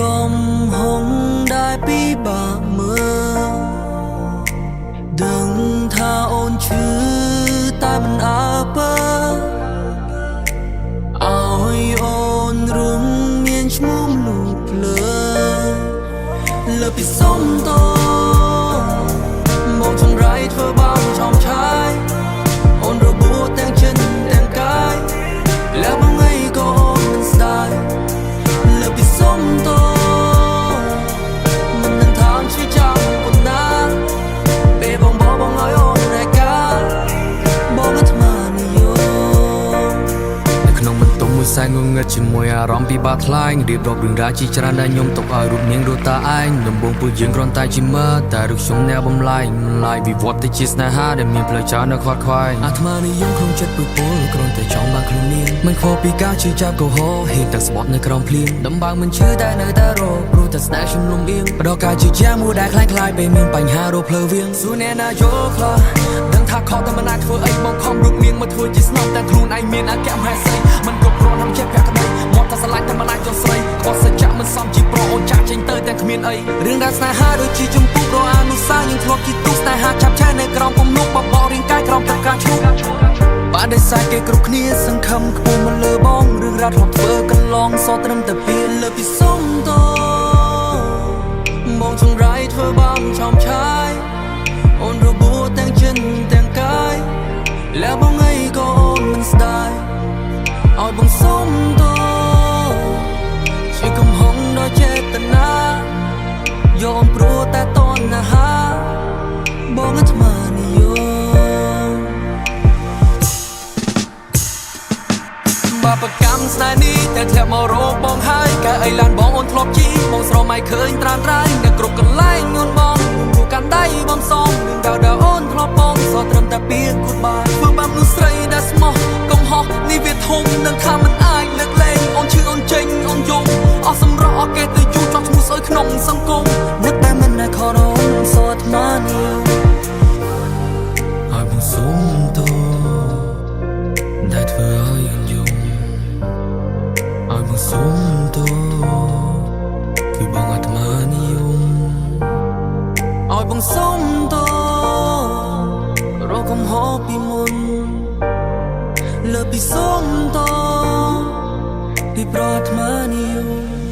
កំហុងដែលពិបាកមើលដឹងថាអូនឈឺតែមិនអើពើឲ្យអូនរំមានឈ្មោះលូកលើពីសុំតមកចង្រៃធ្វើបាបឆោមឆាយអូនរបួសទាំងចិត្តទាំងកាយแล้วบางไงก็អូនមិនស្ដាយលើពីសុំតមិននឹងថងជួយចាំប៉ុណ្ណាពេលបងឲ្យអូនរែកាបងអាត្មានិយមនៅក្នុងបន្ទប់មួយសែងងងឹតជាមួយអារម្មណ៍ពិបាកថ្លែងរៀបរាប់រឿងរ៉ាវជាច្រើនដែលខ្ញុំទុកឲ្យរូបនាងរត់តាឯងដំបូងពួកយើងគ្រាន់តែជាមើលតែរូបខ្ញុំអ្នកបំលែងវិវត្តទៅជាស្នេហាដែលមានផ្លូវច្រើននៅខ្វាត់ខ្វាយអាត្មានិយមក្នុងចិត្តពុពលគ្រាន់តែចង់បានខ្លួននាងមិនខុសពីការជឿចាប់កុហកហេតុតែស្បត់នៅក្រោមភ្លៀងដំបើមិនឈឺតែនៅតែរកព្រោះតែស្នេហ៍ខ្ញុំលំអៀងបដកាជាជាមួយដែលคล้ายពេលមានបញ្ហារោផ្លូវវៀងសួរអ្នកណាយល់ខ្លះដឹងថាខកតែមិនអាចធ្វើអីមកខំរូបនាងមកធ្វើជាស្នំតែខ្លួនឯងមានអគ្គមហេសីមិនគ្រប់គ្រាន់តាមជាភក្តីមកតែស្រឡាញ់តែមិនអាចចង់ស្រីខុសសច្ចៈមិនសមជាប្រុសអូនចាក់ចេញទៅតែគ្មានអីរឿងរ៉ាវស្នេហាដូចជាចម្ពោះរអានុសាយើងធ្លាប់ជាទូស្នេហាចាប់ឆាយនៅក្រោមពំនុកបបករាងកាយក្រោមទឹកការឈូបដិសេធគេគ្រប់គ្នាសង្ឃឹមខ្ពស់មកលើបងរឿងរ៉ាវធ្លាប់ធ្វើកន្លងសត្រឹមតែពីលើពីសុំតបងចង្រៃធ្វើបាបឆោមឆាយអូនរបួសទាំងចិត្តទាំងកាយแล้วបងអីក៏អូនមិនស្ដាយឲ្យបងសុំតជាកំហុងដោយចេតនាយอมព្រោះតែតណ្ហាបងអាត្មានិយមបាបកម្មស្នេហ៍នេះតែធ្លាប់មករកបងហើយកែអីឡានបងអូនធ្លាប់ជីបងស្រមៃឃើញត្រានត្រៃនៅគ្រប់កន្លែងញូនបងព្រោះកាន់ដៃបងសំនឹងដៅអូនធ្លាប់បងសត្រឹមតែពីគូបាយធ្វើបាបមនុស្សស្រីដែលស្មោះកំហុសនេះវាធំនឹងថាមិនអាចលើកលែងអូនឈឺអូនចេញអូនយំអស់សម្រស់អកេតទៅយូរចង់ឈ្មោះស្អុយក្នុងសង្គមនឹកតែមិនដែលខរអូនសតមានីឲ្យបងសុំតដែលធ្វើឲ្យយើងយំឲ្យបងសុំតគឺបងអាត្មានិយមឲ្យបងសុំតរកកំហុសពីមុនលើពីសុំតពីប្រអាត្មានិយម